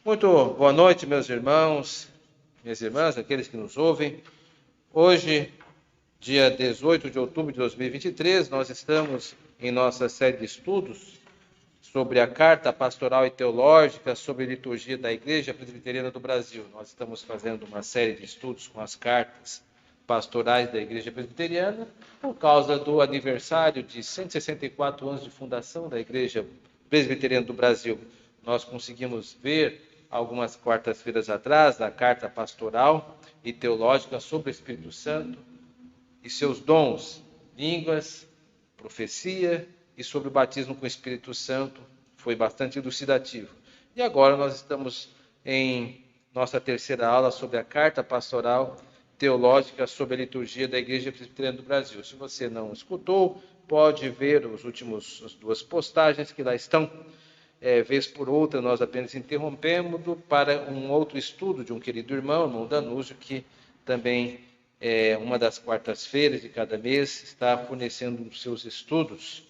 Muito boa noite, meus irmãos, minhas irmãs, aqueles que nos ouvem. Hoje, dia 18 de outubro de 2023, nós estamos em nossa série de estudos sobre a Carta Pastoral e Teológica sobre a liturgia da Igreja Presbiteriana do Brasil. Nós estamos fazendo uma série de estudos com as cartas pastorais da Igreja Presbiteriana por causa do aniversário de 164 anos de fundação da Igreja Presbiteriana do Brasil. Nós conseguimos ver algumas quartas-feiras atrás a Carta Pastoral e Teológica sobre o Espírito Santo e seus dons, línguas, profecia e sobre o batismo com o Espírito Santo. Foi bastante elucidativo. E agora nós estamos em nossa terceira aula sobre a Carta Pastoral Teológica sobre a liturgia da Igreja Presbiteriana do Brasil. Se você não escutou, pode ver as duas postagens que lá estão. Vez por outra, nós apenas interrompemos para um outro estudo de um querido irmão Danúzio, que também, uma das quartas-feiras de cada mês, está fornecendo os seus estudos.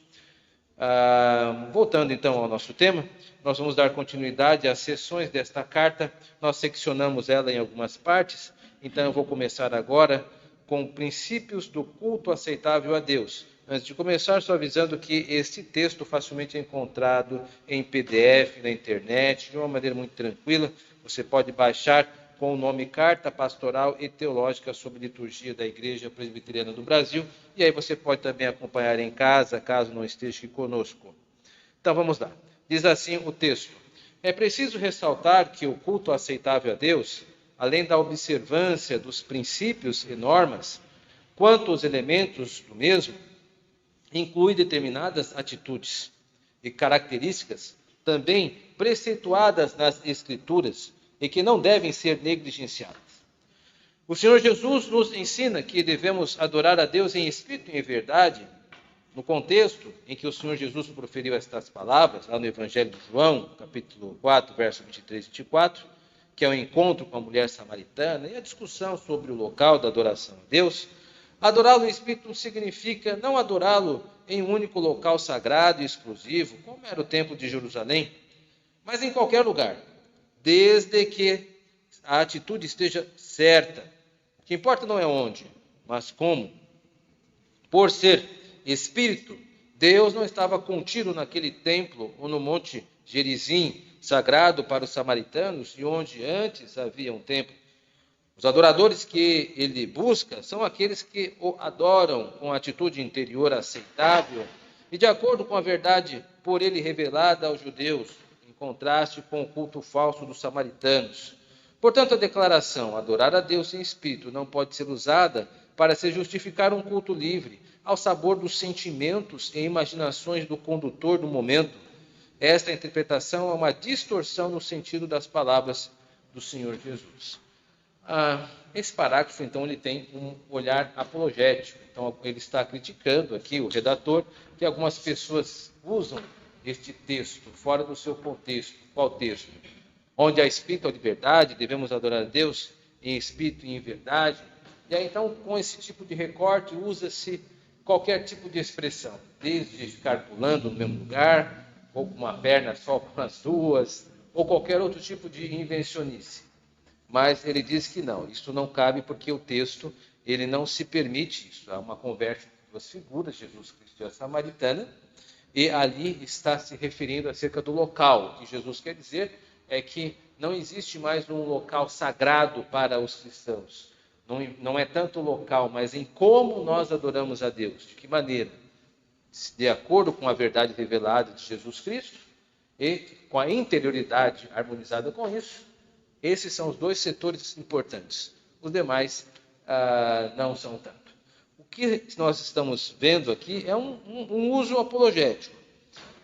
Voltando então ao nosso tema, nós vamos dar continuidade às sessões desta carta. Nós seccionamos ela em algumas partes, então eu vou começar agora com princípios do culto aceitável a Deus. Antes de começar, só avisando que este texto facilmente é encontrado em PDF, na internet, de uma maneira muito tranquila. Você pode baixar com o nome Carta Pastoral e Teológica sobre Liturgia da Igreja Presbiteriana do Brasil, e aí você pode também acompanhar em casa, caso não esteja aqui conosco. Então vamos lá. Diz assim o texto: é preciso ressaltar que o culto aceitável a Deus, além da observância dos princípios e normas, quanto aos elementos do mesmo, inclui determinadas atitudes e características também preceituadas nas Escrituras e que não devem ser negligenciadas. O Senhor Jesus nos ensina que devemos adorar a Deus em espírito e em verdade, no contexto em que o Senhor Jesus proferiu estas palavras, lá no Evangelho de João, capítulo 4, verso 23 e 24, que é o encontro com a mulher samaritana e a discussão sobre o local da adoração a Deus. Adorá-lo em espírito significa não adorá-lo em um único local sagrado e exclusivo, como era o templo de Jerusalém, mas em qualquer lugar, desde que a atitude esteja certa. O que importa não é onde, mas como. Por ser espírito, Deus não estava contido naquele templo ou no monte Gerizim, sagrado para os samaritanos, e onde antes havia um templo. Os adoradores que ele busca são aqueles que o adoram com atitude interior aceitável e de acordo com a verdade por ele revelada aos judeus, em contraste com o culto falso dos samaritanos. Portanto, a declaração adorar a Deus em espírito não pode ser usada para se justificar um culto livre, ao sabor dos sentimentos e imaginações do condutor do momento. Esta interpretação é uma distorção no sentido das palavras do Senhor Jesus. Esse parágrafo, então, ele tem um olhar apologético. Então, ele está criticando aqui, o redator, que algumas pessoas usam este texto fora do seu contexto. Qual texto? Onde há espírito ou liberdade, devemos adorar a Deus em espírito e em verdade. E aí, então, com esse tipo de recorte, usa-se qualquer tipo de expressão, desde ficar pulando no mesmo lugar, ou com uma perna só com as duas, ou qualquer outro tipo de invencionice. Mas ele diz que não, isso não cabe porque o texto ele não se permite isso. Há uma conversa entre duas figuras, Jesus Cristo e a samaritana, e ali está se referindo acerca do local. O que Jesus quer dizer é que não existe mais um local sagrado para os cristãos. Não é tanto o local, mas em como nós adoramos a Deus. De que maneira? De acordo com a verdade revelada de Jesus Cristo e com a interioridade harmonizada com isso. Esses são os dois setores importantes. Os demais não são tanto. O que nós estamos vendo aqui é um uso apologético.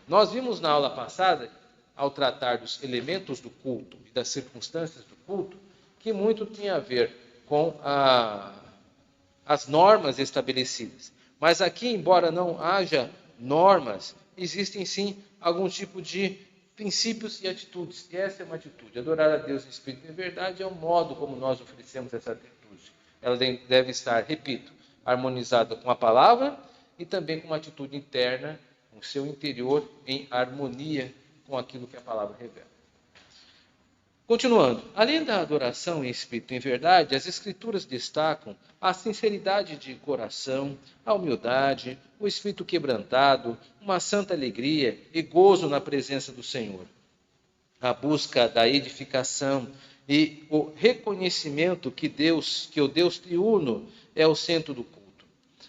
Nós vimos na aula passada, ao tratar dos elementos do culto e das circunstâncias do culto, que muito tinha a ver com as normas estabelecidas. Mas aqui, embora não haja normas, existem sim algum tipo de princípios e atitudes. E essa é uma atitude. Adorar a Deus em espírito e em verdade é o modo como nós oferecemos essa atitude. Ela deve estar, repito, harmonizada com a palavra e também com uma atitude interna, com o seu interior em harmonia com aquilo que a palavra revela. Continuando, além da adoração em espírito e em verdade, as Escrituras destacam a sinceridade de coração, a humildade, o espírito quebrantado, uma santa alegria e gozo na presença do Senhor. A busca da edificação e o reconhecimento que o Deus triuno é o centro do culto.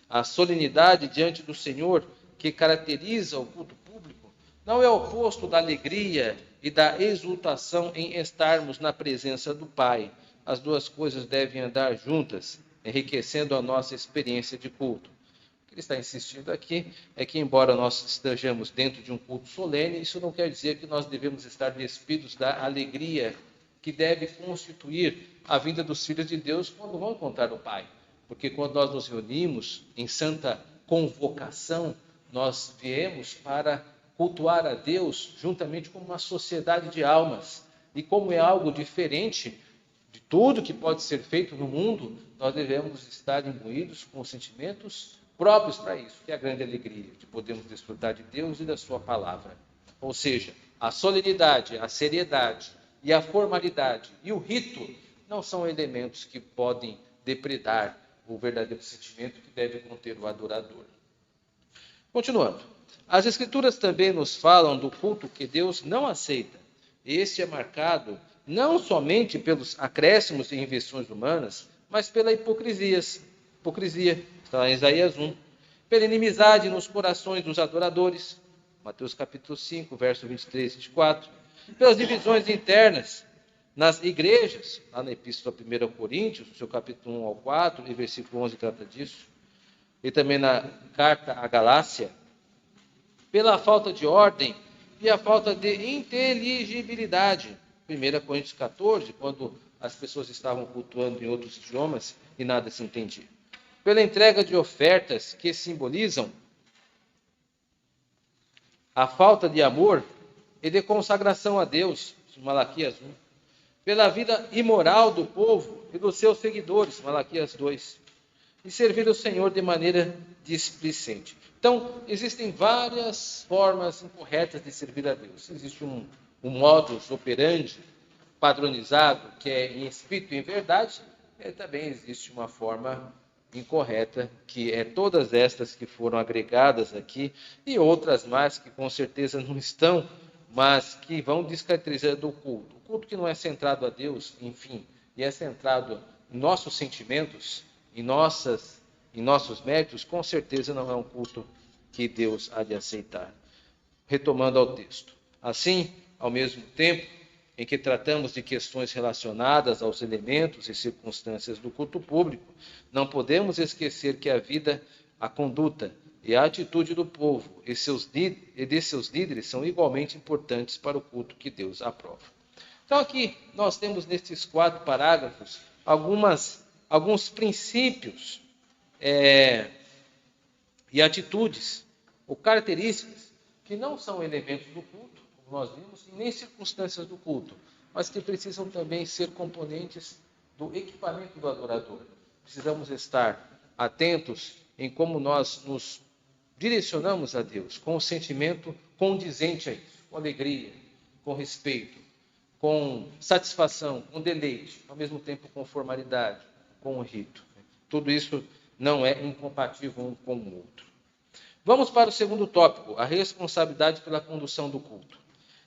A solenidade diante do Senhor que caracteriza o culto público não é oposto da alegria e da exultação em estarmos na presença do Pai. As duas coisas devem andar juntas, enriquecendo a nossa experiência de culto. O que ele está insistindo aqui é que, embora nós estejamos dentro de um culto solene, isso não quer dizer que nós devemos estar despidos da alegria que deve constituir a vinda dos filhos de Deus quando vão encontrar o Pai. Porque quando nós nos reunimos em santa convocação, nós viemos para cultuar a Deus juntamente com uma sociedade de almas. E como é algo diferente de tudo que pode ser feito no mundo, nós devemos estar imbuídos com sentimentos próprios para isso, que é a grande alegria de podermos desfrutar de Deus e da sua palavra. Ou seja, a solenidade, a seriedade e a formalidade e o rito não são elementos que podem depredar o verdadeiro sentimento que deve conter o adorador. Continuando, as Escrituras também nos falam do culto que Deus não aceita. Este é marcado não somente pelos acréscimos e invenções humanas, mas pela hipocrisia, está lá em Isaías 1, pela inimizade nos corações dos adoradores, Mateus capítulo 5, verso 23 e 24, pelas divisões internas nas igrejas, lá na Epístola 1 Coríntios, seu capítulo 1 ao 4, e versículo 11 trata disso, e também na carta à Galácia, pela falta de ordem e a falta de inteligibilidade. 1 Coríntios 14, quando as pessoas estavam cultuando em outros idiomas e nada se entendia. Pela entrega de ofertas que simbolizam a falta de amor e de consagração a Deus, Malaquias 1. Pela vida imoral do povo e dos seus seguidores, Malaquias 2. E servir o Senhor de maneira displicente. Então, existem várias formas incorretas de servir a Deus. Existe um modus operandi padronizado, que é em espírito e em verdade, e também existe uma forma incorreta, que é todas estas que foram agregadas aqui, e outras mais que com certeza não estão, mas que vão descaracterizando o culto. O culto que não é centrado a Deus, enfim, e é centrado em nossos sentimentos, em nossos méritos, com certeza não é um culto que Deus há de aceitar. Retomando ao texto. Assim, ao mesmo tempo em que tratamos de questões relacionadas aos elementos e circunstâncias do culto público, não podemos esquecer que a vida, a conduta e a atitude do povo e de seus líderes são igualmente importantes para o culto que Deus aprova. Então aqui nós temos nestes 4 parágrafos alguns princípios e atitudes ou características que não são elementos do culto, como nós vimos, e nem circunstâncias do culto, mas que precisam também ser componentes do equipamento do adorador. Precisamos estar atentos em como nós nos direcionamos a Deus, com o sentimento condizente a isso, com alegria, com respeito, com satisfação, com deleite, ao mesmo tempo com formalidade, com o rito. Tudo isso não é incompatível um com o outro. Vamos para o segundo tópico, a responsabilidade pela condução do culto.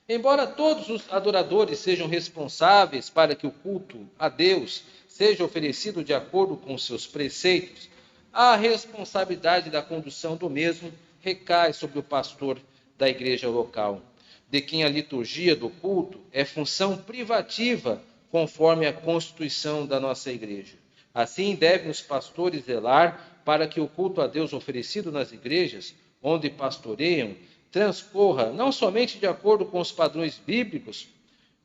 Embora todos os adoradores sejam responsáveis para que o culto a Deus seja oferecido de acordo com seus preceitos, a responsabilidade da condução do mesmo recai sobre o pastor da igreja local, de quem a liturgia do culto é função privativa, conforme a constituição da nossa igreja. Assim, devem os pastores zelar para que o culto a Deus oferecido nas igrejas, onde pastoreiam, transcorra não somente de acordo com os padrões bíblicos,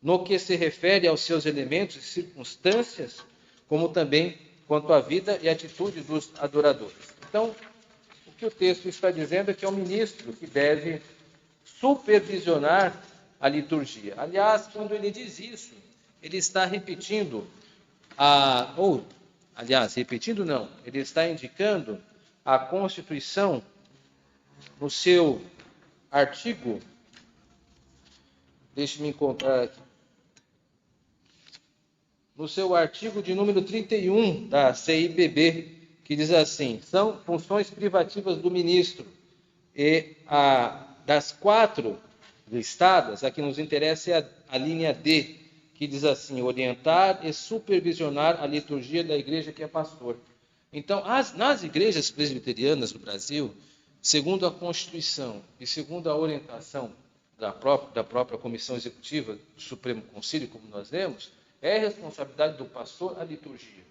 no que se refere aos seus elementos e circunstâncias, como também quanto à vida e atitude dos adoradores. Então, o que o texto está dizendo é que é o ministro que deve supervisionar a liturgia. Aliás, quando ele diz isso, ele está repetindo ele está indicando a Constituição no seu artigo, deixe-me encontrar aqui, no seu artigo de número 31 da CIPB, que diz assim: são funções privativas do ministro. E das 4 listadas, a que nos interessa é a linha D, que diz assim: orientar e supervisionar a liturgia da igreja que é pastor. Então, nas igrejas presbiterianas do Brasil, segundo a Constituição e segundo a orientação da própria Comissão Executiva do Supremo Concílio, como nós vemos, é responsabilidade do pastor a liturgia.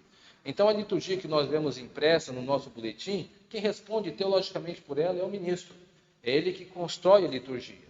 Então, a liturgia que nós vemos impressa no nosso boletim, quem responde teologicamente por ela é o ministro. É ele que constrói a liturgia.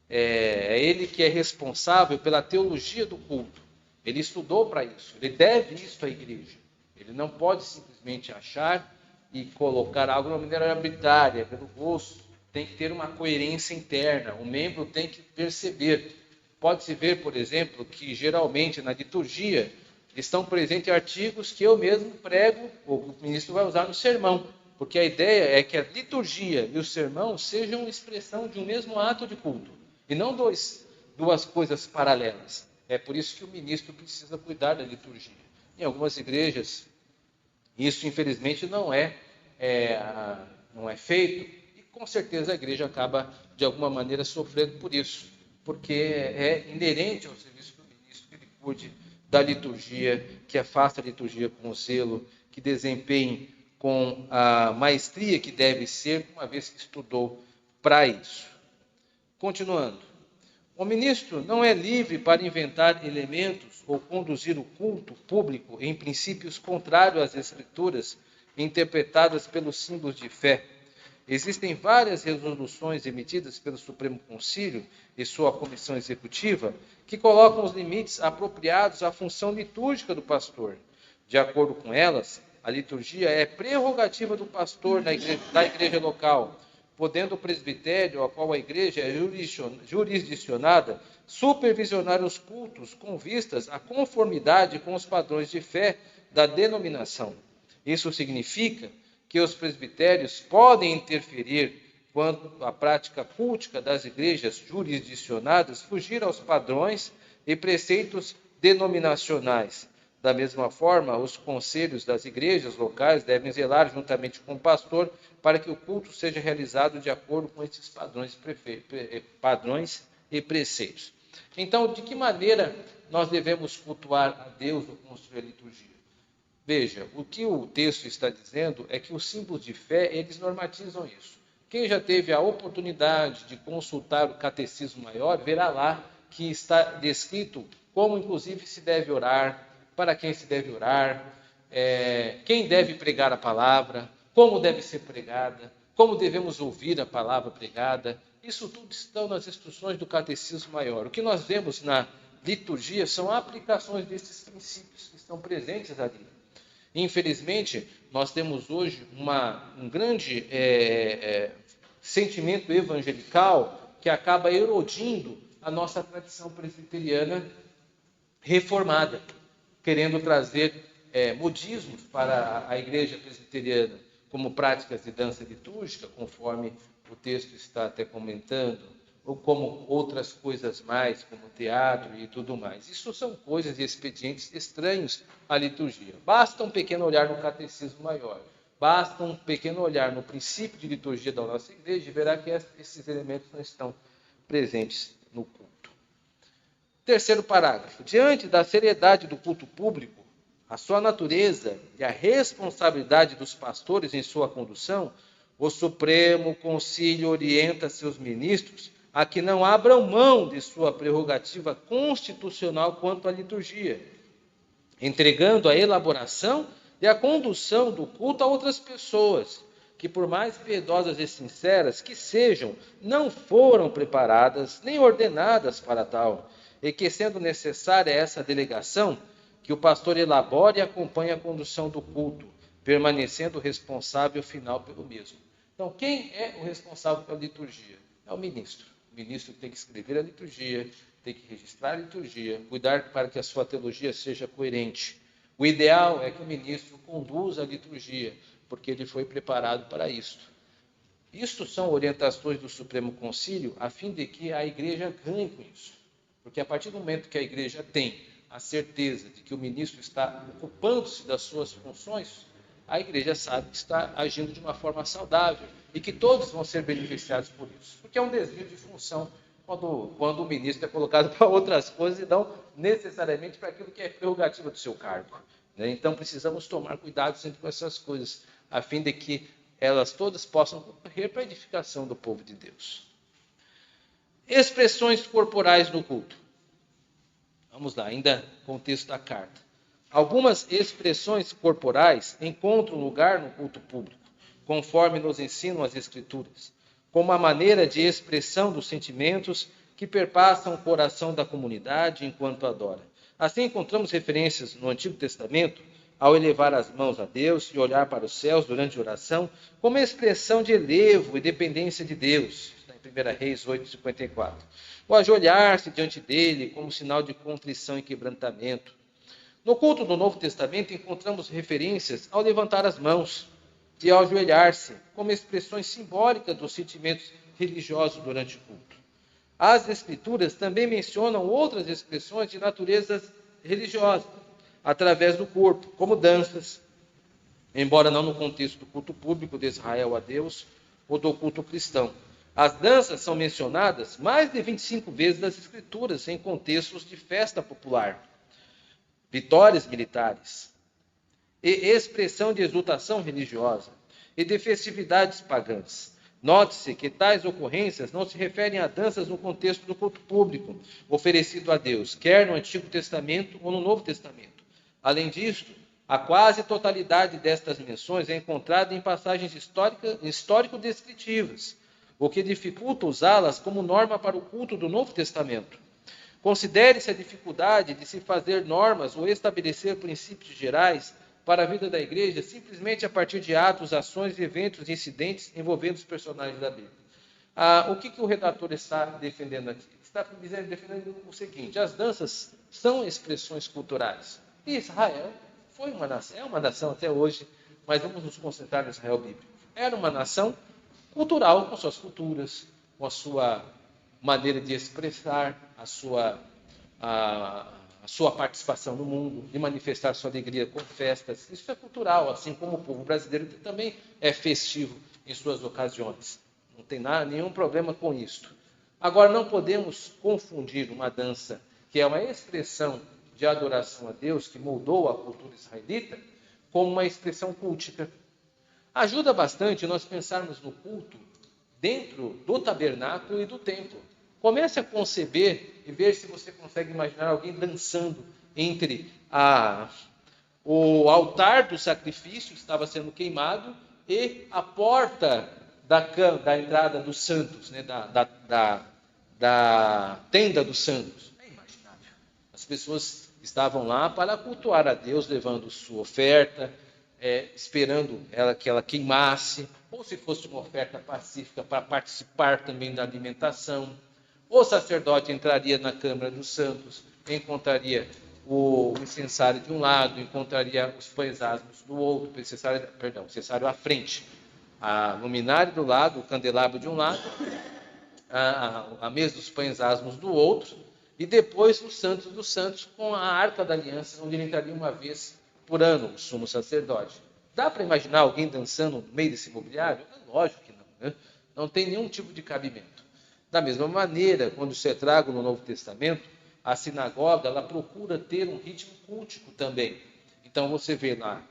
É ele que é responsável pela teologia do culto. Ele estudou para isso. Ele deve isso à igreja. Ele não pode simplesmente achar e colocar algo de uma maneira arbitrária, pelo gosto. Tem que ter uma coerência interna. O membro tem que perceber. Pode-se ver, por exemplo, que geralmente na liturgia estão presentes artigos que eu mesmo prego, ou o ministro vai usar no sermão, porque a ideia é que a liturgia e o sermão sejam expressão de um mesmo ato de culto, e não duas coisas paralelas. É por isso que o ministro precisa cuidar da liturgia. Em algumas igrejas, isso infelizmente não é feito, e com certeza a igreja acaba de alguma maneira sofrendo por isso, porque é inerente ao serviço do ministro que ele cuide da liturgia, que faça a liturgia com zelo, que desempenhe com a maestria que deve ser, uma vez que estudou para isso. Continuando. O ministro não é livre para inventar elementos ou conduzir o culto público em princípios contrários às Escrituras, interpretadas pelos símbolos de fé. Existem várias resoluções emitidas pelo Supremo Concílio e sua comissão executiva que colocam os limites apropriados à função litúrgica do pastor. De acordo com elas, a liturgia é prerrogativa do pastor da igreja local, podendo o presbitério, ao qual a igreja é jurisdicionada, supervisionar os cultos com vistas à conformidade com os padrões de fé da denominação. Isso significa que os presbitérios podem interferir quando a prática cultica das igrejas jurisdicionadas fugir aos padrões e preceitos denominacionais. Da mesma forma, os conselhos das igrejas locais devem zelar juntamente com o pastor para que o culto seja realizado de acordo com esses padrões e preceitos. Então, de que maneira nós devemos cultuar a Deus ou construir a liturgia? Veja, o que o texto está dizendo é que os símbolos de fé, eles normatizam isso. Quem já teve a oportunidade de consultar o Catecismo Maior, verá lá que está descrito como, inclusive, se deve orar, para quem se deve orar, quem deve pregar a palavra, como deve ser pregada, como devemos ouvir a palavra pregada. Isso tudo está nas instruções do Catecismo Maior. O que nós vemos na liturgia são aplicações desses princípios que estão presentes ali. Infelizmente, nós temos hoje um grande sentimento evangelical que acaba erodindo a nossa tradição presbiteriana reformada, querendo trazer modismos para a igreja presbiteriana, como práticas de dança litúrgica, conforme o texto está até comentando, ou como outras coisas mais, como teatro e tudo mais. Isso são coisas e expedientes estranhos à liturgia. Basta um pequeno olhar no Catecismo Maior, basta um pequeno olhar no princípio de liturgia da nossa igreja e verá que esses elementos não estão presentes no culto. Terceiro parágrafo. Diante da seriedade do culto público, a sua natureza e a responsabilidade dos pastores em sua condução, o Supremo Concílio orienta seus ministros a que não abram mão de sua prerrogativa constitucional quanto à liturgia, entregando a elaboração e a condução do culto a outras pessoas, que por mais piedosas e sinceras que sejam, não foram preparadas nem ordenadas para tal, e que, sendo necessária essa delegação, que o pastor elabore e acompanhe a condução do culto, permanecendo responsável final pelo mesmo. Então, quem é o responsável pela liturgia? É o ministro. O ministro tem que escrever a liturgia, tem que registrar a liturgia, cuidar para que a sua teologia seja coerente. O ideal é que o ministro conduza a liturgia, porque ele foi preparado para isso. Isto são orientações do Supremo Concílio, a fim de que a igreja ganhe com isso. Porque a partir do momento que a igreja tem a certeza de que o ministro está ocupando-se das suas funções, a igreja sabe que está agindo de uma forma saudável e que todos vão ser beneficiados por isso. Porque é um desvio de função quando o ministro é colocado para outras coisas e não necessariamente para aquilo que é prerrogativa do seu cargo. Né? Então precisamos tomar cuidado sempre com essas coisas, a fim de que elas todas possam concorrer para a edificação do povo de Deus. Expressões corporais no culto. Vamos lá, ainda contexto da carta. Algumas expressões corporais encontram lugar no culto público, conforme nos ensinam as Escrituras, como uma maneira de expressão dos sentimentos que perpassam o coração da comunidade enquanto adora. Assim encontramos referências no Antigo Testamento ao elevar as mãos a Deus e olhar para os céus durante a oração, como expressão de elevo e dependência de Deus, está em 1 Reis 8:54. Ou ajoelhar-se diante dele como sinal de contrição e quebrantamento. No culto do Novo Testamento encontramos referências ao levantar as mãos e ao ajoelhar-se, como expressões simbólicas dos sentimentos religiosos durante o culto. As Escrituras também mencionam outras expressões de natureza religiosa, através do corpo, como danças, embora não no contexto do culto público de Israel a Deus ou do culto cristão. As danças são mencionadas mais de 25 vezes nas Escrituras, em contextos de festa popular, vitórias militares, e expressão de exultação religiosa, e de festividades pagãs. Note-se que tais ocorrências não se referem a danças no contexto do culto público oferecido a Deus, quer no Antigo Testamento ou no Novo Testamento. Além disto, a quase totalidade destas menções é encontrada em passagens histórico-descritivas, o que dificulta usá-las como norma para o culto do Novo Testamento. Considere-se a dificuldade de se fazer normas ou estabelecer princípios gerais para a vida da igreja simplesmente a partir de atos, ações, eventos e incidentes envolvendo os personagens da Bíblia. O que o redator está defendendo aqui? Está defendendo o seguinte: as danças são expressões culturais. E Israel é uma nação até hoje, mas vamos nos concentrar no Israel bíblico. Era uma nação cultural, com suas culturas, com a sua maneira de expressar a sua participação no mundo, de manifestar sua alegria com festas. Isso é cultural, assim como o povo brasileiro que também é festivo em suas ocasiões. Não tem nenhum problema com isso. Agora, não podemos confundir uma dança que é uma expressão de adoração a Deus, que moldou a cultura israelita, com uma expressão cultica. Ajuda bastante nós pensarmos no culto dentro do tabernáculo e do templo. Comece a conceber e ver se você consegue imaginar alguém dançando entre o altar do sacrifício que estava sendo queimado e a porta da entrada dos santos, né, da tenda dos santos. É imaginável. As pessoas estavam lá para cultuar a Deus, levando sua oferta, esperando que ela queimasse, ou se fosse uma oferta pacífica para participar também da alimentação. O sacerdote entraria na Câmara dos Santos, encontraria o incensário de um lado, encontraria os pães asmos do outro, o incensário à frente, a luminária do lado, o candelabro de um lado, a mesa dos pães asmos do outro, e depois os santos dos santos com a arca da aliança, onde ele entraria uma vez por ano, o sumo sacerdote. Dá para imaginar alguém dançando no meio desse mobiliário? É lógico que não, né? Não tem nenhum tipo de cabimento. Da mesma maneira, quando se é trago no Novo Testamento, a sinagoga ela procura ter um ritmo cultico também. Então você vê lá,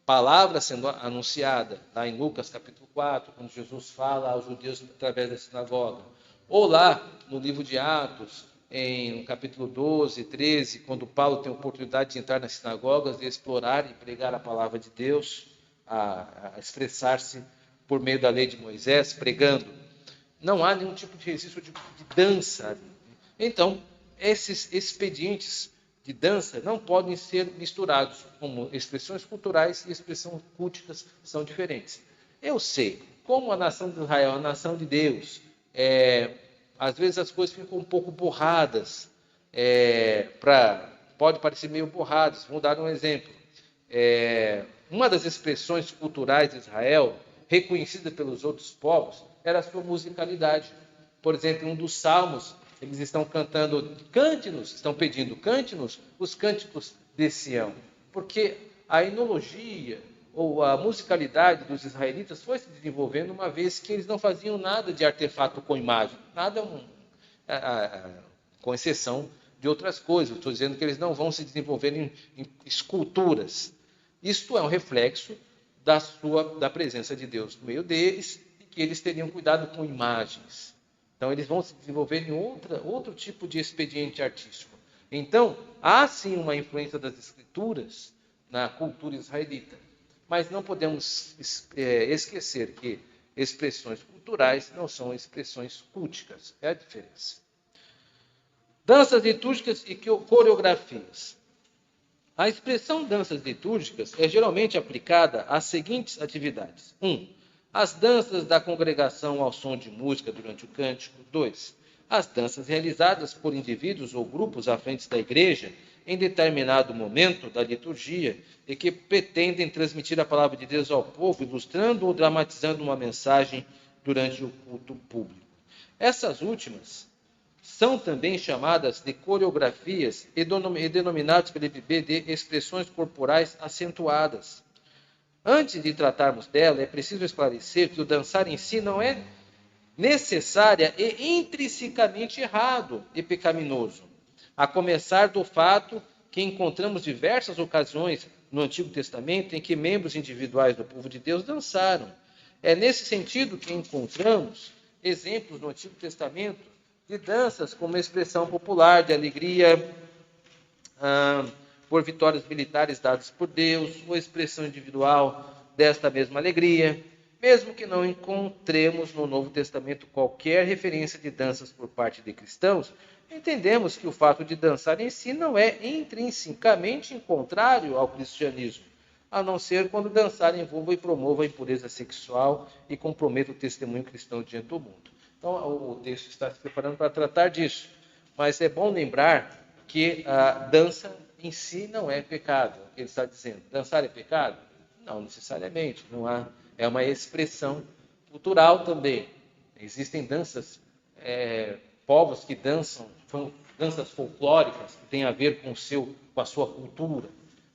palavra sendo anunciada, lá em Lucas capítulo 4, quando Jesus fala aos judeus através da sinagoga. Ou lá no livro de Atos, no capítulo 12, 13, quando Paulo tem a oportunidade de entrar nas sinagogas e explorar e pregar a palavra de Deus, a expressar-se por meio da lei de Moisés, pregando. Não há nenhum tipo de registro de dança. Então, esses expedientes de dança não podem ser misturados, como expressões culturais e expressões culticas são diferentes. Eu sei, como a nação de Israel é a nação de Deus, às vezes as coisas ficam um pouco borradas, pode parecer meio borradas. Vou dar um exemplo. Uma das expressões culturais de Israel, reconhecida pelos outros povos, era a sua musicalidade. Por exemplo, um dos salmos Eles estão cantando, cante-nos, estão pedindo, cante-nos os cânticos de Sião. Porque a enologia ou a musicalidade dos israelitas foi se desenvolvendo, uma vez que eles não faziam nada de artefato com imagem, nada com exceção de outras coisas. Estou dizendo que eles não vão se desenvolver em esculturas. Isto é um reflexo da presença de Deus no meio deles, e que eles teriam cuidado com imagens. Então, eles vão se desenvolver em outro tipo de expediente artístico. Então, há sim uma influência das Escrituras na cultura israelita, mas não podemos esquecer que expressões culturais não são expressões culticas. É a diferença. Danças litúrgicas e coreografias. A expressão danças litúrgicas é geralmente aplicada às seguintes atividades. 1. As danças da congregação ao som de música durante o cântico. 2. As danças realizadas por indivíduos ou grupos à frente da igreja em determinado momento da liturgia e que pretendem transmitir a palavra de Deus ao povo, ilustrando ou dramatizando uma mensagem durante o culto público. Essas últimas são também chamadas de coreografias e denominadas pela IBB de expressões corporais acentuadas. Antes de tratarmos dela, é preciso esclarecer que o dançar em si não é necessária e intrinsecamente errado e pecaminoso, a começar do fato que encontramos diversas ocasiões no Antigo Testamento em que membros individuais do povo de Deus dançaram. É nesse sentido que encontramos exemplos no Antigo Testamento de danças como expressão popular de alegria por vitórias militares dadas por Deus, ou expressão individual desta mesma alegria, mesmo que não encontremos no Novo Testamento qualquer referência de danças por parte de cristãos. Entendemos que o fato de dançar em si não é intrinsecamente contrário ao cristianismo, a não ser quando dançar envolva e promova a impureza sexual e comprometa o testemunho cristão diante do mundo. Então, o texto está se preparando para tratar disso. Mas é bom lembrar que a dança em si não é pecado. O que ele está dizendo? Dançar é pecado? Não necessariamente. É uma expressão cultural também. Existem danças, povos que dançam, danças folclóricas, que têm a ver com a sua cultura.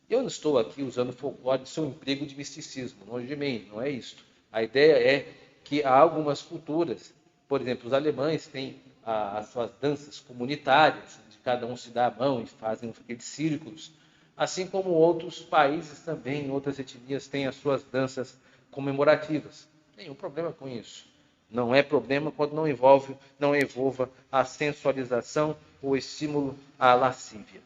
Eu não estou aqui usando folclore de seu emprego de misticismo, longe de mim, não é isso. A ideia é que há algumas culturas, por exemplo, os alemães têm as suas danças comunitárias, de cada um se dá a mão e fazem aqueles círculos, assim como outros países também, outras etnias têm as suas danças comemorativas. Nenhum problema com isso. Não é problema quando não envolva a sensualização ou estímulo à lascívia.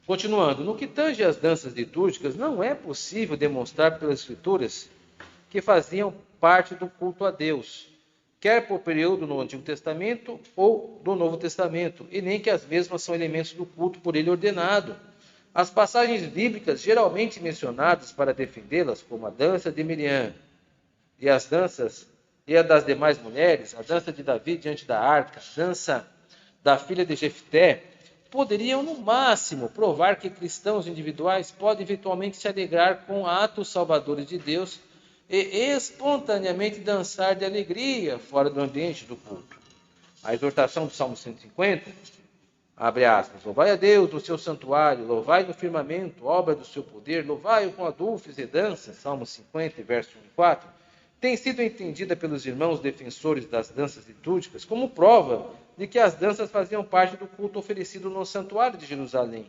Continuando, no que tange às danças litúrgicas, não é possível demonstrar pelas Escrituras que faziam parte do culto a Deus, quer por período no Antigo Testamento ou do Novo Testamento, e nem que as mesmas são elementos do culto por ele ordenado. As passagens bíblicas geralmente mencionadas para defendê-las, como a dança de Miriam e as danças e a das demais mulheres, a dança de Davi diante da arca, a dança da filha de Jefté, poderiam, no máximo, provar que cristãos individuais podem eventualmente se alegrar com atos salvadores de Deus e espontaneamente dançar de alegria fora do ambiente do culto. A exortação do Salmo 150, abre aspas, louvai a Deus no seu santuário, louvai no firmamento, obra do seu poder, louvai-o com adufes e danças, Salmo 50, verso 1 e 4, tem sido entendida pelos irmãos defensores das danças litúrgicas como prova de que as danças faziam parte do culto oferecido no santuário de Jerusalém.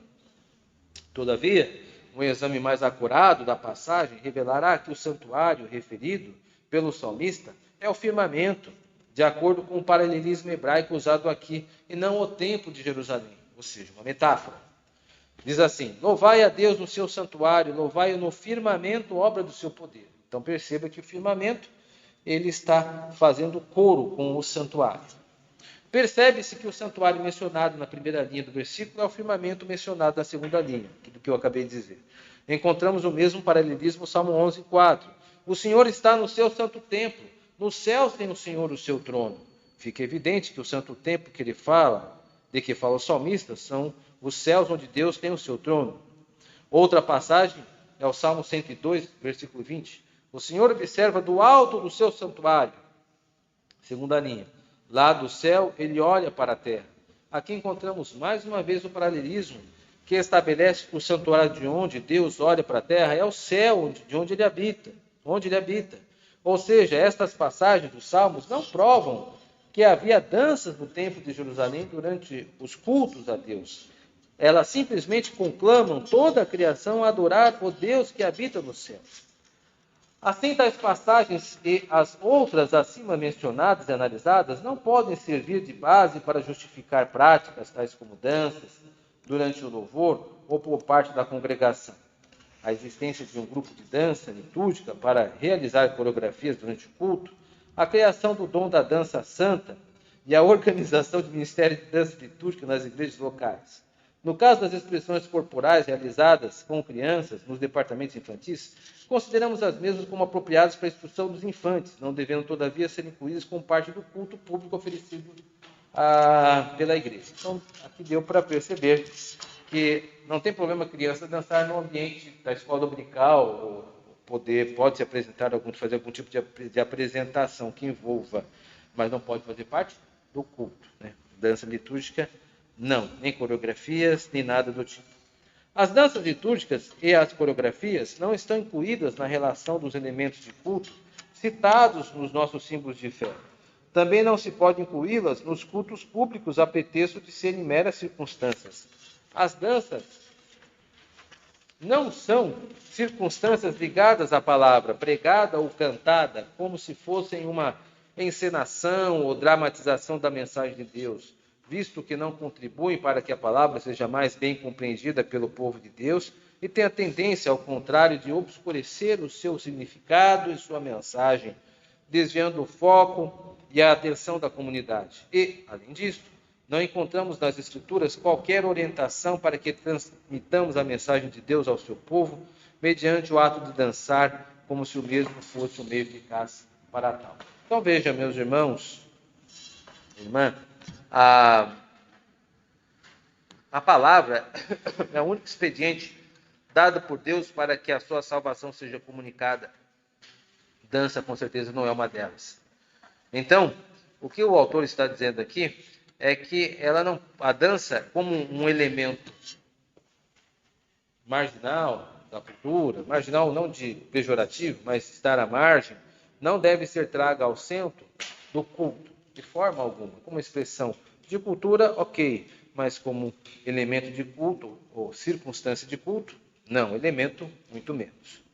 Todavia, um exame mais acurado da passagem revelará que o santuário referido pelo salmista é o firmamento, de acordo com o paralelismo hebraico usado aqui, e não o templo de Jerusalém, ou seja, uma metáfora. Diz assim, louvai a Deus no seu santuário, louvai-o no firmamento, obra do seu poder. Então perceba que o firmamento, ele está fazendo coro com o santuário. Percebe-se que o santuário mencionado na primeira linha do versículo é o firmamento mencionado na segunda linha, do que eu acabei de dizer. Encontramos o mesmo paralelismo no Salmo 11, 4. O Senhor está no seu santo templo, nos céus tem o Senhor o seu trono. Fica evidente que o santo templo que ele fala, de que fala o salmista, são os céus onde Deus tem o seu trono. Outra passagem é o Salmo 102, versículo 20. O Senhor observa do alto do seu santuário, segunda linha, Lá do céu, ele olha para a terra. Aqui encontramos mais uma vez o paralelismo que estabelece que o santuário de onde Deus olha para a terra é o céu de onde ele habita, Ou seja, estas passagens dos Salmos não provam que havia danças no templo de Jerusalém durante os cultos a Deus. Elas simplesmente conclamam toda a criação a adorar o Deus que habita no céu. Assim, tais passagens e as outras acima mencionadas e analisadas não podem servir de base para justificar práticas tais como danças durante o louvor ou por parte da congregação. A existência de um grupo de dança litúrgica para realizar coreografias durante o culto, a criação do dom da dança santa e a organização de ministério de dança litúrgica nas igrejas locais. No caso das expressões corporais realizadas com crianças nos departamentos infantis, consideramos as mesmas como apropriadas para a instrução dos infantes, não devendo, todavia, ser incluídas como parte do culto público oferecido pela igreja. Então, aqui deu para perceber que não tem problema a criança dançar no ambiente da escola dominical, ou pode se apresentar, fazer algum tipo de apresentação que envolva, mas não pode fazer parte do culto, né? Dança litúrgica, não, nem coreografias, nem nada do tipo. As danças litúrgicas e as coreografias não estão incluídas na relação dos elementos de culto citados nos nossos símbolos de fé. Também não se pode incluí-las nos cultos públicos a pretexto de serem meras circunstâncias. As danças não são circunstâncias ligadas à palavra pregada ou cantada, como se fossem uma encenação ou dramatização da mensagem de Deus, visto que não contribuem para que a palavra seja mais bem compreendida pelo povo de Deus e tem a tendência, ao contrário, de obscurecer o seu significado e sua mensagem, desviando o foco e a atenção da comunidade. E, além disso, não encontramos nas Escrituras qualquer orientação para que transmitamos a mensagem de Deus ao seu povo mediante o ato de dançar, como se o mesmo fosse o meio eficaz para tal. Então veja, meus irmãos, irmã, a palavra é o único expediente dado por Deus para que a sua salvação seja comunicada. Dança, com certeza, não é uma delas. Então, o que o autor está dizendo aqui é que a dança, como um elemento marginal da cultura, marginal não de pejorativo, mas estar à margem, não deve ser traga ao centro do culto, de forma alguma. Como expressão de cultura, ok, mas como elemento de culto ou circunstância de culto, não, elemento muito menos.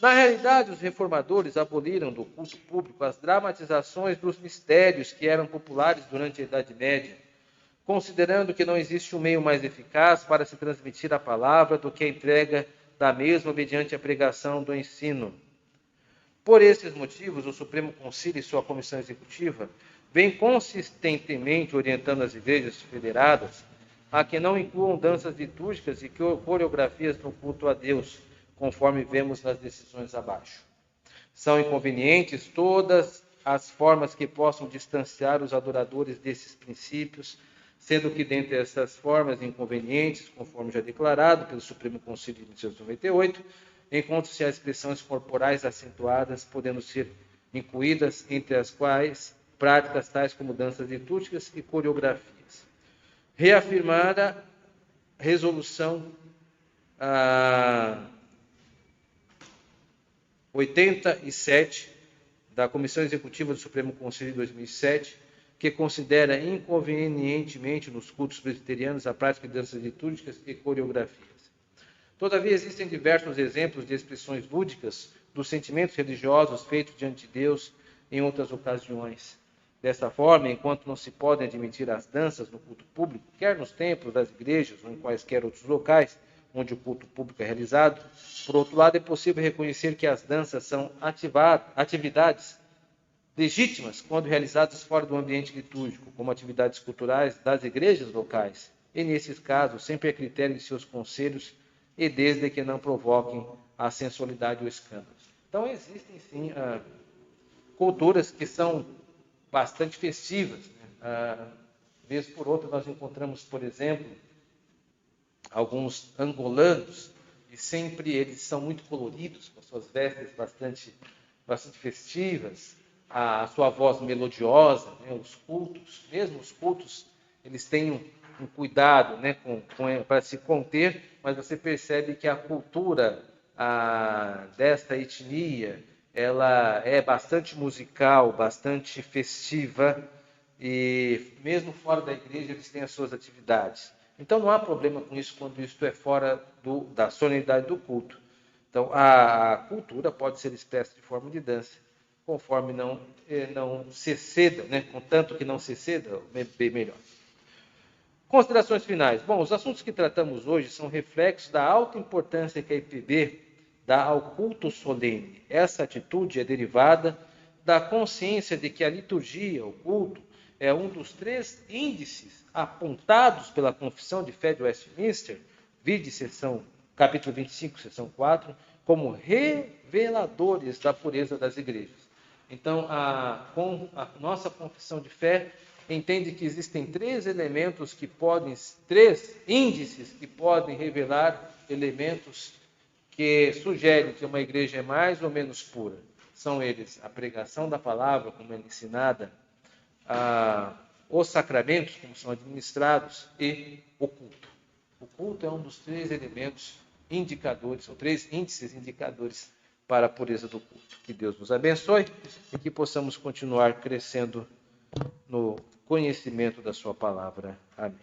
Na realidade, os reformadores aboliram do culto público as dramatizações dos mistérios que eram populares durante a Idade Média, considerando que não existe um meio mais eficaz para se transmitir a palavra do que a entrega da mesma mediante a pregação do ensino. Por esses motivos, o Supremo Concílio e sua comissão executiva vem consistentemente orientando as igrejas federadas a que não incluam danças litúrgicas e coreografias no culto a Deus, conforme vemos nas decisões abaixo. São inconvenientes todas as formas que possam distanciar os adoradores desses princípios, sendo que dentre essas formas inconvenientes, conforme já declarado pelo Supremo Concílio de 1998, encontram-se as expressões corporais acentuadas, podendo ser incluídas entre as quais práticas tais como danças litúrgicas e coreografias. Reafirmada resolução 87 da Comissão Executiva do Supremo Conselho de 2007, que considera inconvenientemente nos cultos presbiterianos a prática de danças litúrgicas e coreografias. Todavia, existem diversos exemplos de expressões lúdicas dos sentimentos religiosos feitos diante de Deus em outras ocasiões. Desta forma, enquanto não se podem admitir as danças no culto público, quer nos templos das igrejas ou em quaisquer outros locais onde o culto público é realizado, por outro lado, é possível reconhecer que as danças são atividades legítimas quando realizadas fora do ambiente litúrgico, como atividades culturais das igrejas locais, e nesses casos, sempre a critério de seus conselhos e desde que não provoquem a sensualidade ou escândalo. Então, existem sim culturas que são bastante festivas. Vez por outra, nós encontramos, por exemplo, alguns angolanos, e sempre eles são muito coloridos, com suas vestes bastante festivas, a sua voz melodiosa, né? Os cultos, mesmo os cultos, eles têm um cuidado, né, para se conter, mas você percebe que a cultura desta etnia, ela é bastante musical, bastante festiva, e mesmo fora da igreja eles têm as suas atividades. Então não há problema com isso quando isso é fora da solenidade do culto. Então a cultura pode ser expressa de forma de dança, conforme não se exceda, né? Contanto que não se exceda, bem melhor. Considerações finais. Bom, os assuntos que tratamos hoje são reflexos da alta importância que a IPB dá ao culto solene. Essa atitude é derivada da consciência de que a liturgia, o culto, é um dos 3 índices apontados pela Confissão de Fé de Westminster, vide capítulo 25, seção 4, como reveladores da pureza das igrejas. Então, com a nossa confissão de fé, entende que existem 3 índices que podem revelar elementos que sugerem que uma igreja é mais ou menos pura. São eles a pregação da palavra, como é ensinada, os sacramentos, como são administrados, e o culto. O culto é um dos 3 elementos indicadores, são 3 índices indicadores para a pureza do culto. Que Deus nos abençoe e que possamos continuar crescendo no conhecimento da sua palavra. Amém.